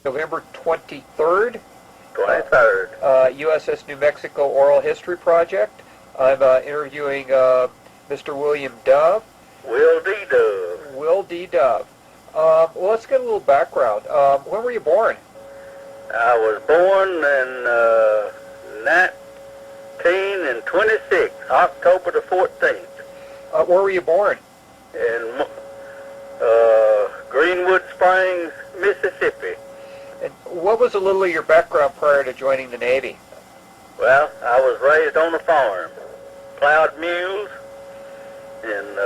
November 23rd. 23rd. USS New Mexico Oral History Project. I'm interviewing Mr. William Dove. Will D. Dove. Will D. Dove. Well, let's get a little background. When were you born? I was born in 1926, October the 14th. Where were you born? In Greenwood Springs, Mississippi. And what was a little of your background prior to joining the Navy? Well, I was raised on a farm, plowed mules, and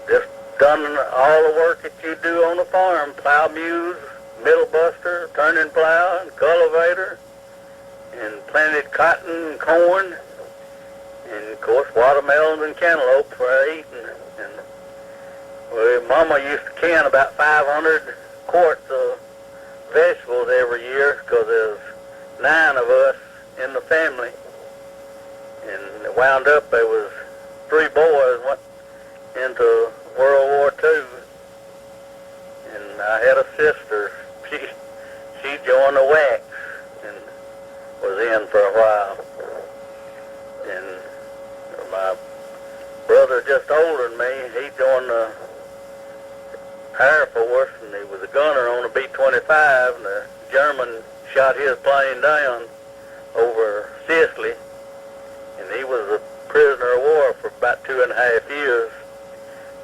just done all the work that you do on a farm, plow mules, middle buster, turning plow, and cultivator, and planted cotton and corn, and of course watermelons and cantaloupe for eating. And well, Mama used to can about 500 quarts of vegetables every year because there's 9 of us in the family, and it wound up there was 3 boys went into World War II, and I had a sister. She joined the wax and was in for a while, and my brother just older than me, he joined the Air Force, and he was a gunner on a B-25, and the German shot his plane down over Sicily, and he was a prisoner of war for about 2.5 years.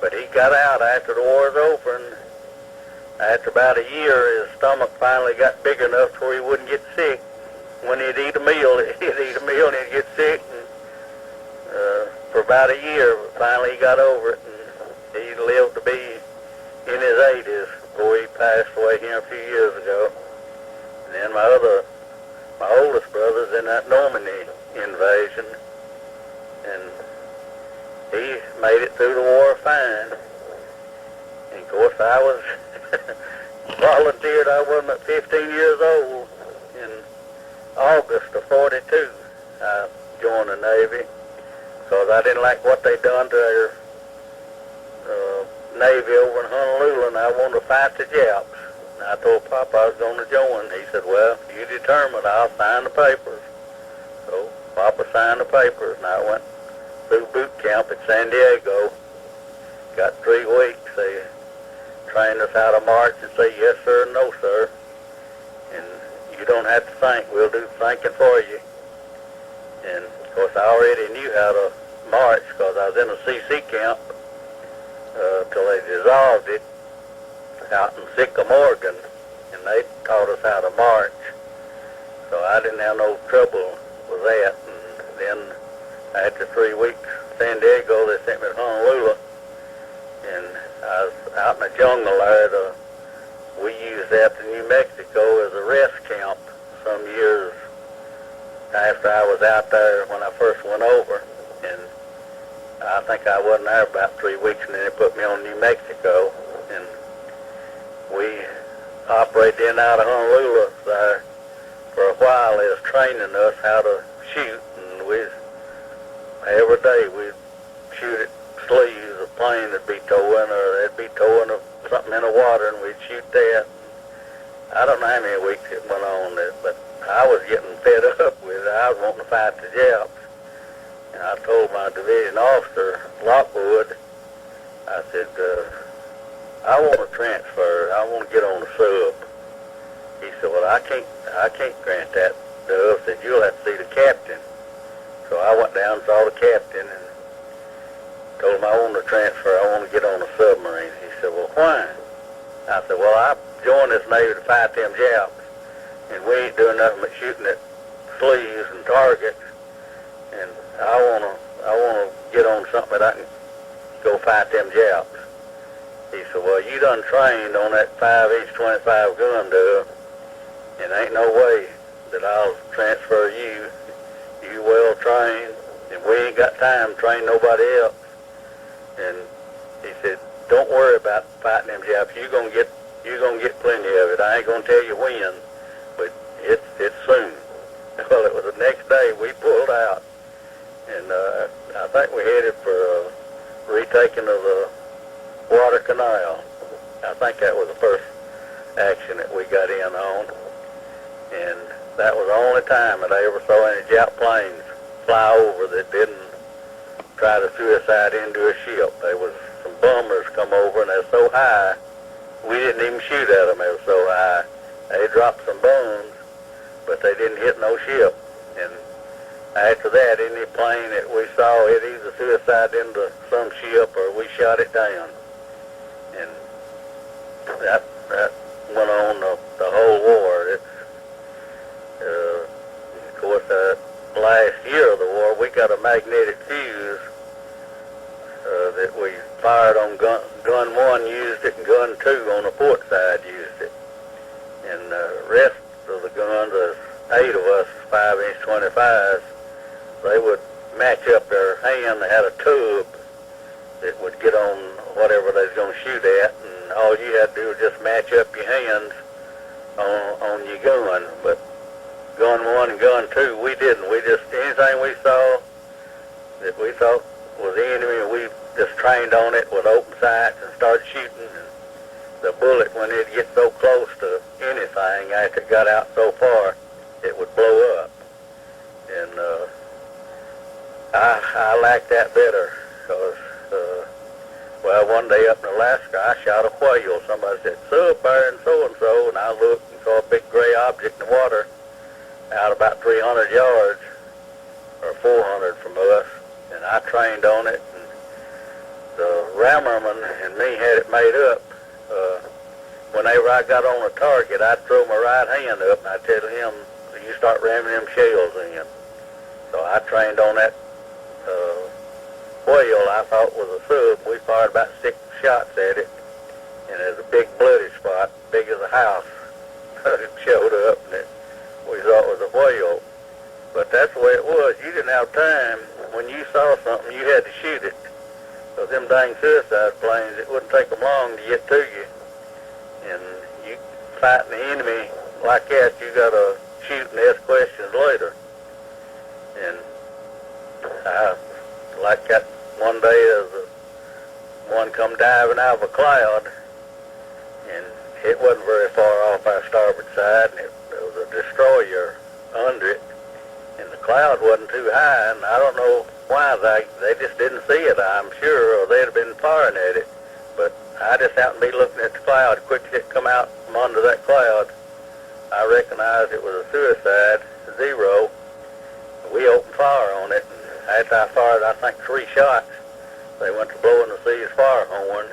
But he got out after the war was over, and after about a year, his stomach finally got big enough to where he wouldn't get sick. When he'd eat a meal, and he'd get sick, and for about a year, finally he got over it, and he lived to be in his 80s before he passed away here a few years ago. And then my oldest brother's in that Normandy invasion, and he made it through the war fine. And of course I was volunteered. I wasn't at 15 years old. In August of 42, I joined the Navy because I didn't like what they done to our Navy over in Honolulu, and I wanted to fight the Japs. And I told Papa I was going to join. He said, well, you determined, I'll sign the papers. So Papa signed the papers, and I went through boot camp at San Diego. Got 3 weeks. They trained us how to march and say yes sir and no sir. And you don't have to think, we'll do the thinking for you. And of course I already knew how to march because I was in a CC camp till they dissolved it out in Sikkim, Oregon, and they taught us how to march. So I didn't have no trouble with that. And then after 3 weeks, San Diego, they sent me to Honolulu, and I was out in the jungle there. We used that in New Mexico as a rest camp some years after I was out there when I first went over. And I think I wasn't there about 3 weeks, and then they put me on New Mexico, and we operated in and out of Honolulu there for a while. They was training us how to shoot, and every day we'd shoot at sleeves. A plane would be towing, or they'd be towing something in the water, and we'd shoot that. I don't know how many weeks it went on, but I was getting fed up with it. I was wanting to fight the Japs. And I told my division officer, Lockwood, I said, I want to transfer. I want to get on the sub. He said, well, I can't grant that, Dove. Said, you'll have to see the captain. So I went down and saw the captain and told him I wanted to transfer. I want to get on a submarine. He said, well, why? I said, well, I joined this Navy to fight them Japs, and we ain't doing nothing but shooting at sleeves and targets, and I want to get on something that I can go fight them Japs. He said, well, you done trained on that 5-inch 25 gun, Dove, and ain't no way that I'll transfer you. You well trained, and we ain't got time to train nobody else. And he said, don't worry about fighting them Japs. You're gonna get plenty of it. I ain't gonna tell you when, but it's soon. Well, it was the next day we pulled out, and I think we headed for a retaking of the Water Canal. I think that was the first action that we got in on. And that was the only time that I ever saw any Jap planes fly over that didn't try to suicide into a ship. There was some bombers come over, and they're so high, we didn't even shoot at them. They were so high. They dropped some bombs, but they didn't hit no ship. And after that, any plane that we saw, it either suicide into some ship or we shot it down. And that went on the whole war. Of course, last year of the war, we got a magnetic fuse that we fired on gun 1 used it, and gun 2 on the port side used it. And the rest of the guns, there's 8 of us, 5-inch 25s, they would match up their hand. They had a tube that would get on whatever they was going to shoot at, and all you had to do was just match up your hands on your gun. But gun 1 and gun 2, we didn't. We just, anything we saw that we thought was the enemy, we just trained on it with open sights and started shooting. And the bullet, when it gets so close to anything, after it got out so far, it would blow up. And I like that better because, well, one day up in Alaska, I shot a whale. Somebody said, "So up there and so, and I looked and saw a big gray object in the water out about 300 yards or 400 from us, and I trained on it, and the rammerman and me had it made up. Whenever I got on a target, I'd throw my right hand up and I'd tell him, "You start ramming them shells in." So I trained on that whale I thought was a sub. We fired about 6 shots at it, and it was a big bloody spot, big as a house. It showed up, and we thought it was a whale. But that's the way it was. You didn't have time. When you saw something, you had to shoot it. Because them dang suicide planes, it wouldn't take them long to get to you. And you fighting the enemy like that, you got to shoot and ask questions later. And I like that one day, one come diving out of a cloud, and it wasn't very far off our starboard side, and there was a destroyer under it, and the cloud wasn't too high, and I don't know why they just didn't see it, I'm sure, or they'd have been firing at it. But I just happened to be looking at the cloud. Quick as it come out from under that cloud, I recognized it was a suicide, 0. We opened fire on it, and after I fired, I think 3 shots, they went to blowing the sea's fire horn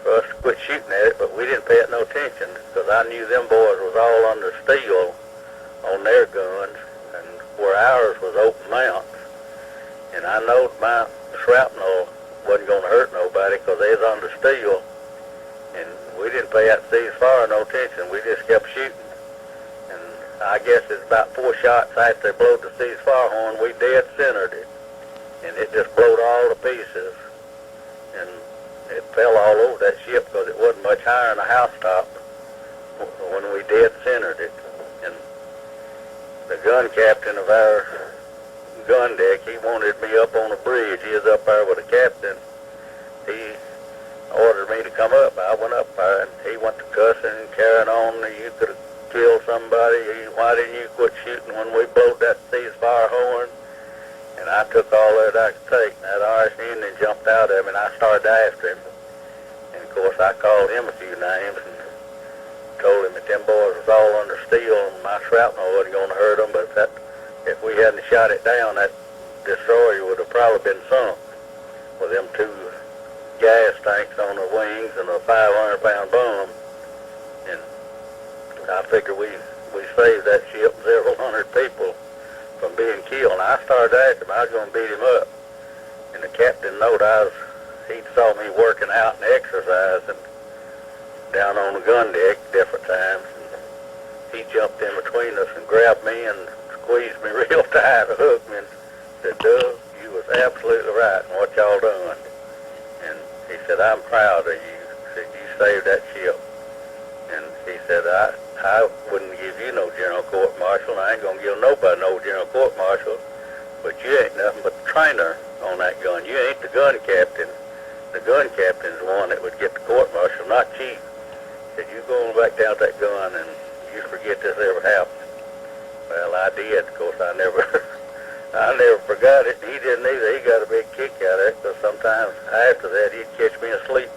for us to quit shooting at it, but we didn't pay it no attention because I knew them boys was all under steel on their guns, and where ours was open mounts. And I knowed my shrapnel wasn't going to hurt nobody because they was under steel, and we didn't pay that sea's fire no attention. We just kept shooting. And I guess it's about 4 shots after they blowed the sea's fire horn, we dead centered it, and it just blowed all to pieces, and it fell all over that ship because it wasn't much higher than a housetop when we dead centered it. And the gun captain of our gun deck, he wanted me up on the bridge. He was up there with the captain. He ordered me to come up. I went up there, and he went to cussing and carrying on. You could have killed somebody. Why didn't you quit shooting when we blowed that sea's fire horn? And I took all that I could take. And that Irish Indian jumped out of him, and I started after him. And, of course, I called him a few names and told him that them boys was all under steel, and my shrapnel wasn't going to hurt them, but if we hadn't shot it down, that destroyer would have probably been sunk with them 2 gas tanks on the wings and a 500-pound bomb. And I figure we saved that ship, several hundred people from being killed. And I started after him. I was going to beat him up. And the captain knowed he saw me working out and exercising down on the gun deck different times. And he jumped in between us and grabbed me and squeezed me real tight, hooked me, and said, "Doug, you was absolutely right in what y'all done." And he said, "I'm proud of you." He said, "You saved that ship." And he said, I wouldn't give you no general court-martial, and I ain't going to give nobody no general court-martial, but you ain't nothing but the trainer on that gun. You ain't the gun captain. The gun captain's the one that would get the court-martial, not you. said, you going back down to that gun and you forget this ever happened. Well, I did. Of course, I never forgot it. He didn't either. He got a big kick out of it, because sometimes after that he'd catch me asleep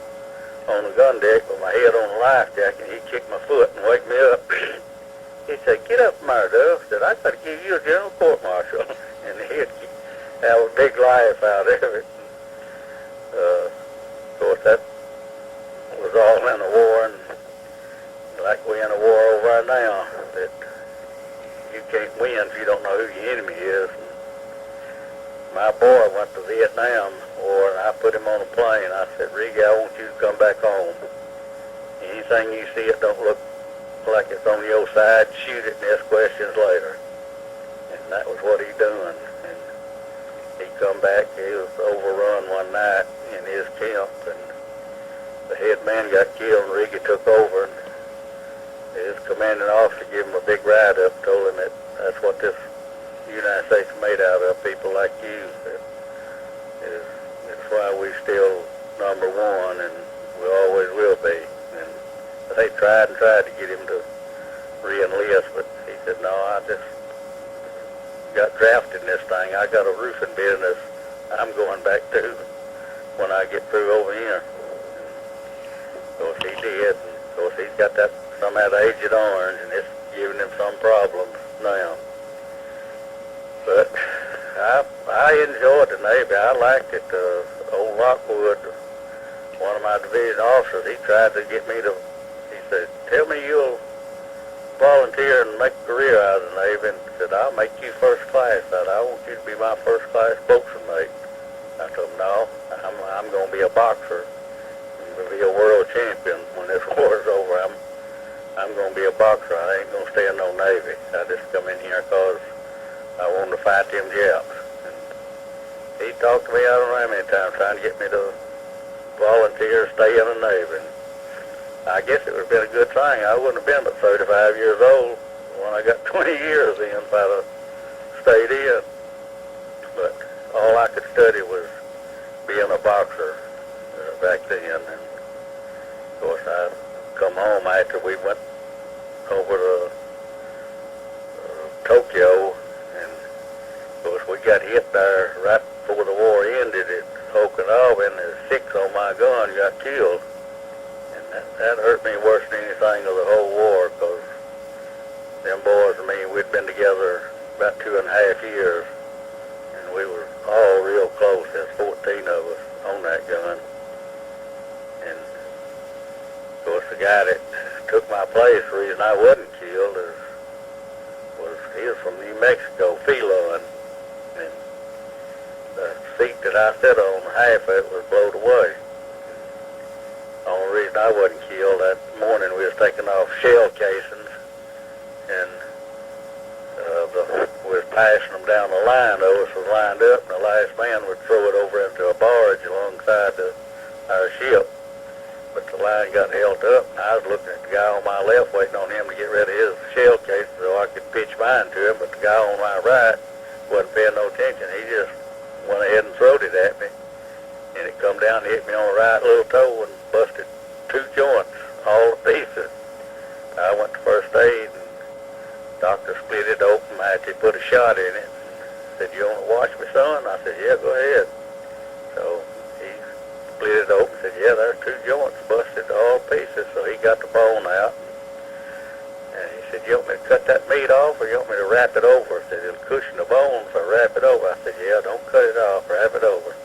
on the gun deck with my head on the life jacket, and he'd kick my foot and wake me up. He said, get up from there, Duff. Said, I got to give you a general court-martial. And he'd have a big laugh out of it. Of course, that was all in the war, and like we're in a war over there now, that you can't win if you don't know who your enemy is. My boy went to Vietnam War, and I put him on a plane. I said, Riggy, I want you to come back home. Anything you see it don't look like it's on your side, shoot it and ask questions later. And that was what he done. And he come back, he was overrun one night in his camp, and the head man got killed, and Riggy took over, and his commanding officer gave him a big write-up, told him that that's what this United States is made out of, people like you. It's why we still number one, and we always will be. And they tried to get him to re-enlist, but he said, no, I just got drafted in this thing. I got a roofing business I'm going back to when I get through over here. Of course, he did. And of course, he's got that some of that Agent Orange, and it's giving him some problems now. But I enjoyed the Navy. I liked it. Old Lockwood, one of my division officers, he tried to get me to, he said, tell me you'll volunteer and make a career out of the Navy. And said, I'll make you first class. I want you to be my first class boxing mate. I told him, no, I'm going to be a boxer. I'm going to be a world champion when this war's over. I'm going to be a boxer. I ain't going to stay in no Navy. I just come in here because I wanted to fight them Japs. And he talked to me, I don't know how many times, trying to get me to volunteer, stay in the Navy. And I guess it would have been a good thing. I wouldn't have been but 35 years old when I got 20 years in if I'd have stayed in. But all I could study was being a boxer back then. And of course, I come home after we went over to Tokyo, and of course we got hit there right before the war ended at Okinawa, and the 6 on my gun got killed. And that hurt me worse than anything of the whole war, because them boys and me, we'd been together about 2.5 years, and we were all real close. There's 14 of us on that gun. And of course the guy that took my place, the reason I wasn't killed was he was from New Mexico, Felon, and the seat that I sat on, half of it was blown away. The only reason I wasn't killed, that morning we was taking off shell casings, and we was passing them down the line. Those was lined up, and the last man would throw it over into a barge alongside our ship. But the line got held up, and I was looking at the guy on my left, waiting on him to get rid of his shell case so I could pitch mine to him, but the guy on my right wasn't paying no attention. He just went ahead and throwed it at me, and it come down and hit me on the right little toe and busted 2 joints all to pieces. I went to first aid, and the doctor split it open after he put a shot in it. Said, you want to watch me, son? I said, yeah, go ahead. So he split it open, said, yeah, there's 2 joints busted to all pieces. So he got the bone out, and he said, you want me to cut that meat off, or you want me to wrap it over? I said, it'll cushion the bone if I wrap it over. I said, yeah, don't cut it off, wrap it over.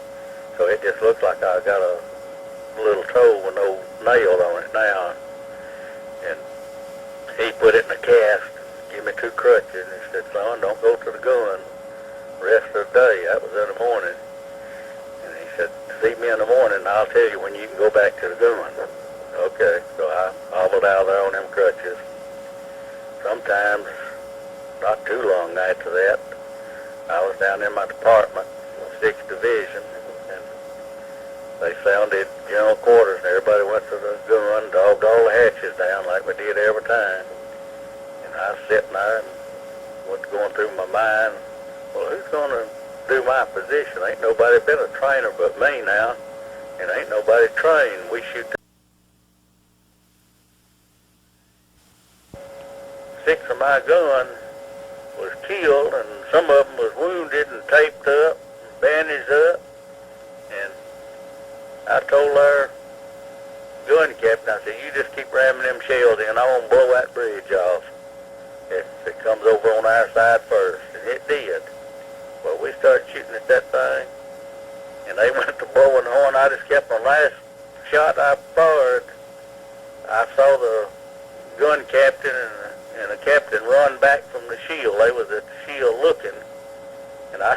So it just looks like I got a little toe with no nail on it now. And he put it in a cast, give me 2 crutches, and he said, son, don't go to the gun the rest of the day. That was in the morning. And he said, see me in the morning, and I'll tell you when you can go back to the gun. Okay, so I hobbled out there on them crutches. Sometimes, not too long after that, I was down in my department, 6th Division, and they sounded general quarters, and everybody went to the gun, dogged all the hatches down like we did every time. And I was sitting there and was going through my mind, well, who's going to do my position? Ain't nobody been a trainer but me now, and ain't nobody trained. We shoot six of my gun was killed, and some of them was wounded and taped up, bandaged up. And I told our gun captain, I said, you just keep ramming them shells in. I want to blow that bridge off if it comes over on our side first. And it did. Well, we started shooting at that thing, and they went to blowing the horn. I just kept on. Last shot I fired, I saw the gun captain and the captain run back from the shield. They was at the shield looking, and I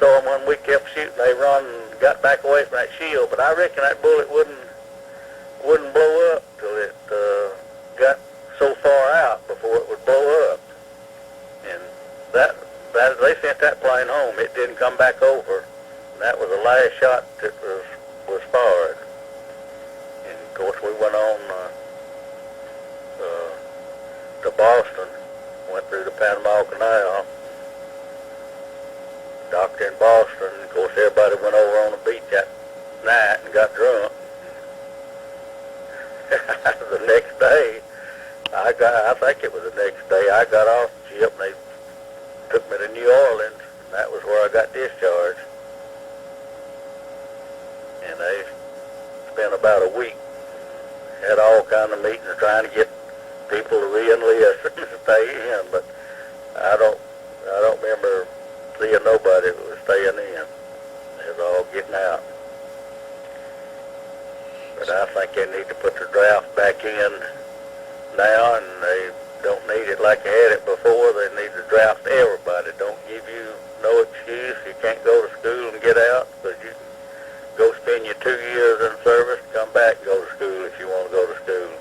saw them when we kept shooting. They run and got back away from that shield, but I reckon that bullet wouldn't blow up till it got so far out before it would blow up. And that they sent that plane home. It didn't come back over. And that was the last shot that was fired. And of course we went on to Boston, went through the Panama Canal, docked in Boston. Of course everybody went over on the beach that night and got drunk. The next day, I think it was the next day, I got off the ship and they took me to New Orleans, and that was where I got discharged. And they spent about a week, had all kind of meetings trying to get people to re-enlist and stay in, but I don't remember seeing nobody that was staying in. They was all getting out. But I think they need to put the draft back in now, and they don't need it like they had it before. They need to draft everybody. Don't give you no excuse. You can't go to school and get out, because you go spend your 2 years in service, come back and go to school if you want to go to school.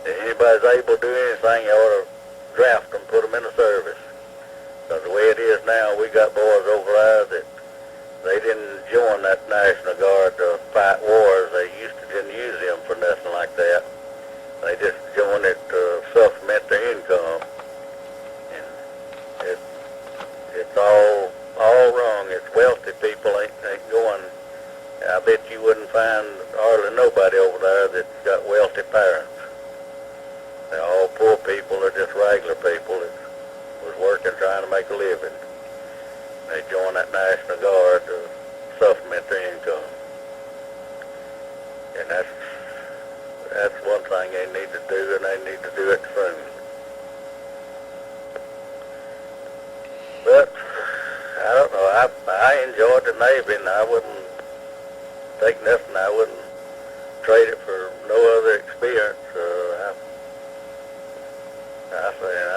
If anybody's able to do anything, you ought to draft them, put them in the service. Because the way it is now, we got boys over there that they didn't join that National Guard to fight wars. They didn't use them for nothing like that. They just joined it to supplement their income. And it's all wrong. It's wealthy people ain't going. I bet you wouldn't find hardly nobody over there that's got wealthy parents. They're all poor people. They're just regular people that was working, trying to make a living. They joined that National Guard to supplement their income. And that's one thing they need to do, and they need to do it soon. But I don't know. I enjoyed the Navy, and I wouldn't take nothing. I wouldn't trade it for no other experience.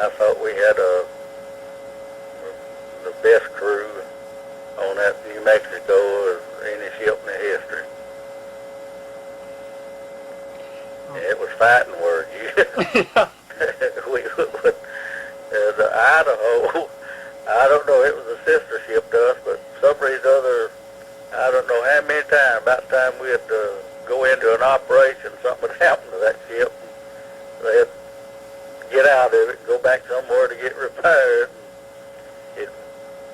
I thought we had the best crew on that New Mexico as any ship in the history. It was fighting work. The Idaho, I don't know, it was a sister ship to us, but some reason or other, I don't know how many times, about the time we'd go into an operation, something would happen to that ship. They'd get out of it, go back somewhere to get repaired. It'd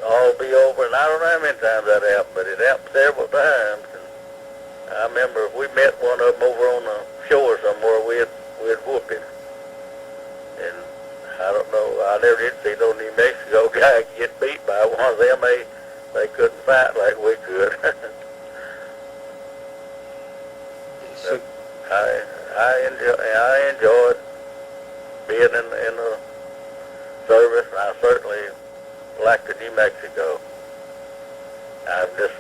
all be over, and I don't know how many times that happened, but it happened several times. And I remember if we met one of them over on the shore somewhere, we'd whoop him. And I don't know, I never did see no New Mexico guy get beat by one of them. They couldn't fight like we could. So, I enjoyed being in the service, and I certainly liked the New Mexico. I'm just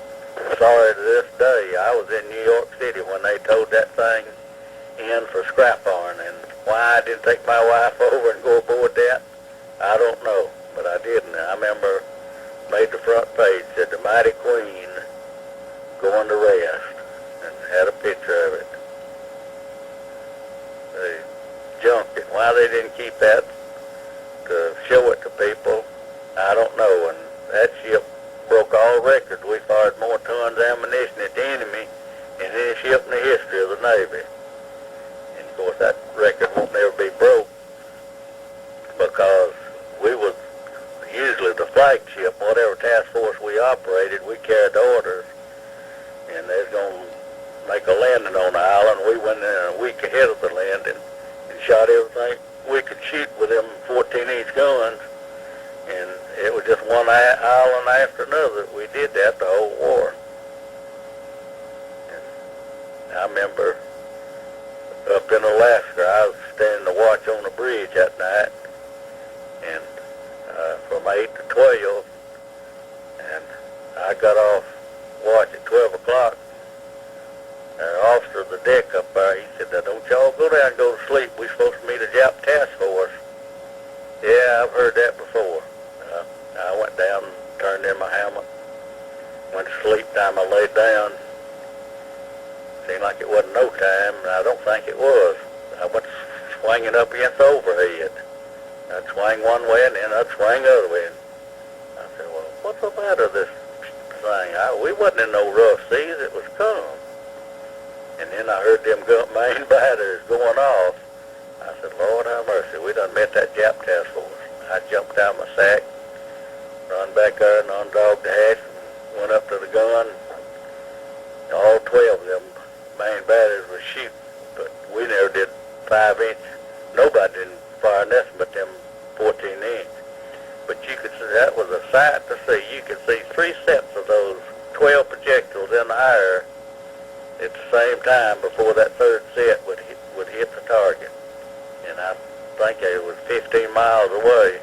sorry to this day. I was in New York City when they towed that thing in for scrap iron, and why I didn't take my wife over and go aboard that, I don't know, but I didn't. I remember made the front page, said the Mighty Queen going to rest, and had a picture of it. They junked it. Why they didn't keep that to show it to people, I don't know. And that ship broke all records. We fired more tons of ammunition at the enemy than any ship in the history of the Navy. And of course that record won't never be broke, because we was usually the flagship. Whatever task force we operated, we carried the orders, and they're going to make a landing on the island. We went in a week ahead of the landing and shot everything we could shoot with them 14-inch guns, and it was just one island after another. We did that the whole war. And I remember up in Alaska, I was standing to watch on the bridge that night, and from 8 to 12, and I got off watch at 12 o'clock. Our officer of the deck up there, he said, "Now don't y'all go down and go to sleep. We're supposed to meet a Jap task force." Yeah, I've heard that before. I went down and turned in my helmet. Went to sleep. Time I laid down, seemed like it wasn't no time, and I don't think it was. I went swinging up against the overhead. I'd swing one way, and then I'd swing the other way. And I said, "Well, what's the matter this thing? We wasn't in no rough seas. It was calm." And then I heard them main batteries going off. I said, "Lord have mercy, we done met that Jap task force." I jumped out of my sack, run back there and undogged the hatch, and went up to the gun. All 12 of them main batteries were shooting, but we never did 5-inch. Nobody didn't fire nothing but them 14-inch. But you could see, that was a sight to see. You could see 3 sets of those 12 projectiles in the air at the same time before that third set would hit the target. And I think it was 15 miles away.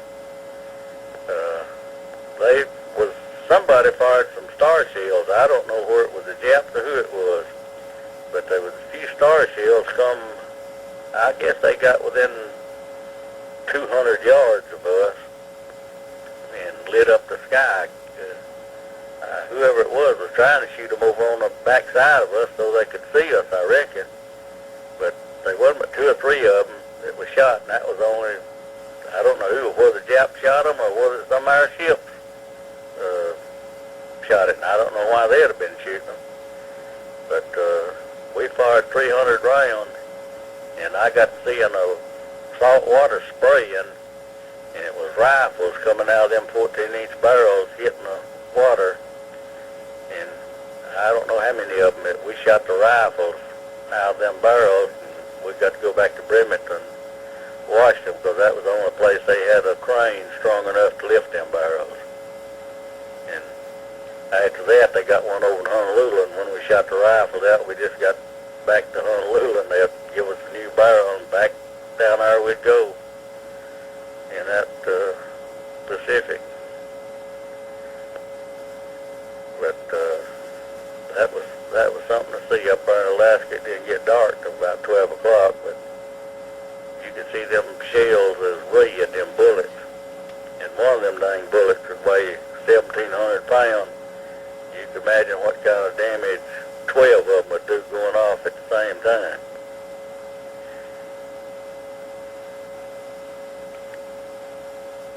Somebody fired some star shells. I don't know where it was, the Japs or who it was, but there was a few star shells come. I guess they got within 200 yards of us and lit up the sky. Whoever it was trying to shoot them over on the backside of us so they could see us, I reckon. But there wasn't but 2 or 3 of them that was shot, and that was only, I don't know whether the Japs shot them or whether some of our ships shot it, and I don't know why they'd have been shooting them. But we fired 300 rounds, and I got to see a salt water spraying, and it was rifles coming out of them 14-inch barrels hitting the water. And I don't know how many of them, we shot the rifles out of them barrels, and we got to go back to Bremerton and wash them, because that was the only place they had a crane strong enough to lift them barrels. And after that, they got one over in Honolulu, and when we shot the rifles out, we just got back to Honolulu, and they'd give us a new barrel, and back down there we'd go in that Pacific. But that was something to see up there in Alaska. It didn't get dark till about 12 o'clock, but you could see them shells as red, them bullets. And one of them dang bullets could weigh 1,700 pounds. You can imagine what kind of damage 12 of them would do going off at the same time.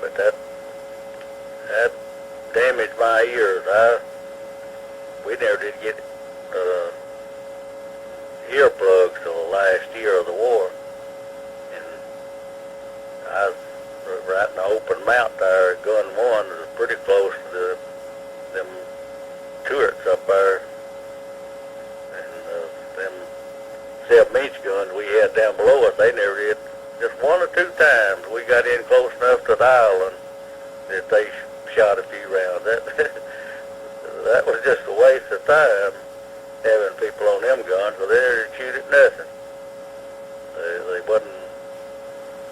But that damaged my ears. We never did get earplugs till the last year of the war. And I was right in the open mount there. Gun 1 was pretty close to them turrets up there. And them 7-inch guns we had down below us, they never did. Just 1 or 2 times we got in close enough to the island that they shot a few rounds. That was just a waste of time having people on them guns, because they didn't shoot at nothing. They wasn't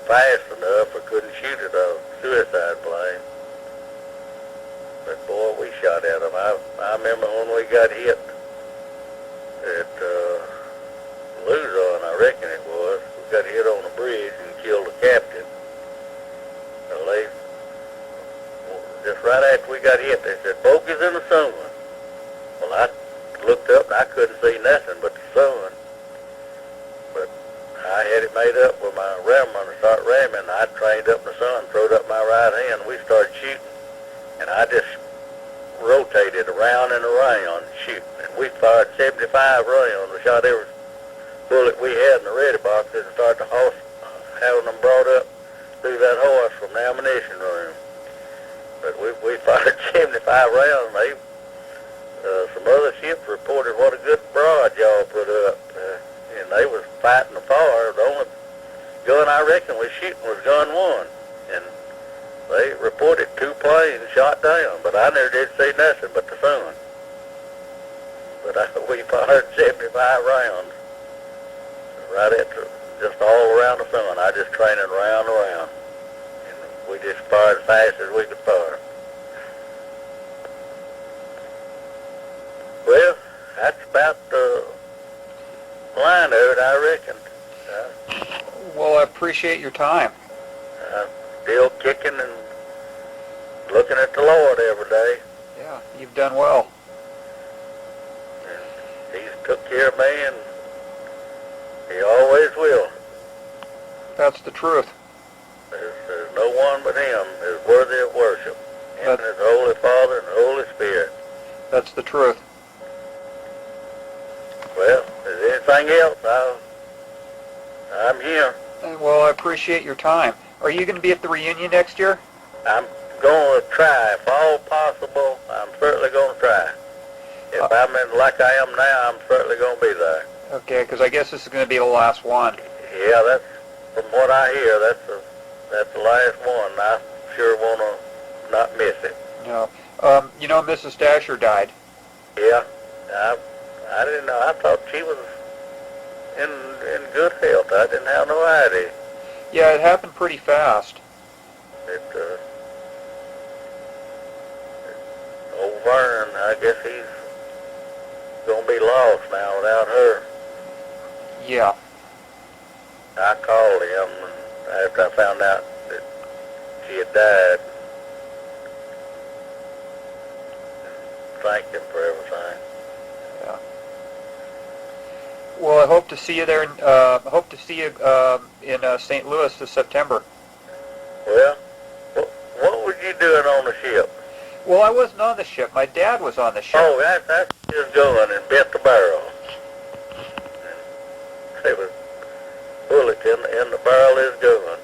fast enough or couldn't shoot at a suicide plane. But boy, we shot at them. I remember when we got hit at Luzon, I reckon it was. We got hit on the bridge and killed the captain. Just right after we got hit, they said, "Bogies in the sun." Well, I looked up and I couldn't see nothing but the sun. But I had it made up with my rammer to start ramming. I trained up in the sun, throwed up my right hand, and we started shooting. And I just rotated around and around shooting. And we fired 75 rounds. We shot every bullet we had in the ready boxes and started to having them brought up through that horse from the ammunition room. But we fired 75 rounds. Some other ships reported what a good barrage y'all put up. And they was fighting the fire. The only gun I reckon was shooting was gun 1. And they reported 2 planes shot down, but I never did see nothing but the sun. But we fired 75 rounds right at just all around the sun. I just trained it round and round. And we just fired as fast as we could fire. Well, that's about the line of it, I reckon. Well, I appreciate your time. Still kicking and looking at the Lord every day. Yeah, you've done well. And He's took care of me, and He always will. That's the truth. There's no one but Him is worthy of worship. Him and His Holy Father and the Holy Spirit. That's the truth. Well, if there's anything else, I'm here. Well, I appreciate your time. Are you going to be at the reunion next year? I'm going to try. If all possible, I'm certainly going to try. If I'm in like I am now, I'm certainly going to be there. Okay, because I guess this is going to be the last one. Yeah, that's from what I hear. That's the last one. I sure want to not miss it. No. You know, Mrs. Dasher died. Yeah, I didn't know. I thought she was in good health. I didn't have no idea. Yeah, it happened pretty fast. Old Vern, I guess he's going to be lost now without her. Yeah. I called him after I found out that she had died. Thanked him for everything. Yeah. Well, I hope to see you there. I hope to see you in St. Louis this September. Well, what was you doing on the ship? Well, I wasn't on the ship. My dad was on the ship. Oh, that's just going and bent the barrel. There was bullets in the barrel is going.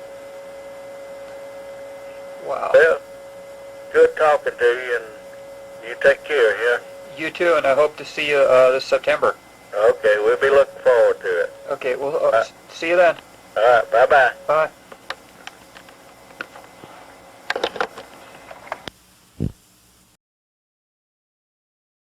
Wow. Well, good talking to you, and you take care, yeah? You too, and I hope to see you this September. Okay, we'll be looking forward to it. Okay, well, see you then. All right, bye-bye. Bye.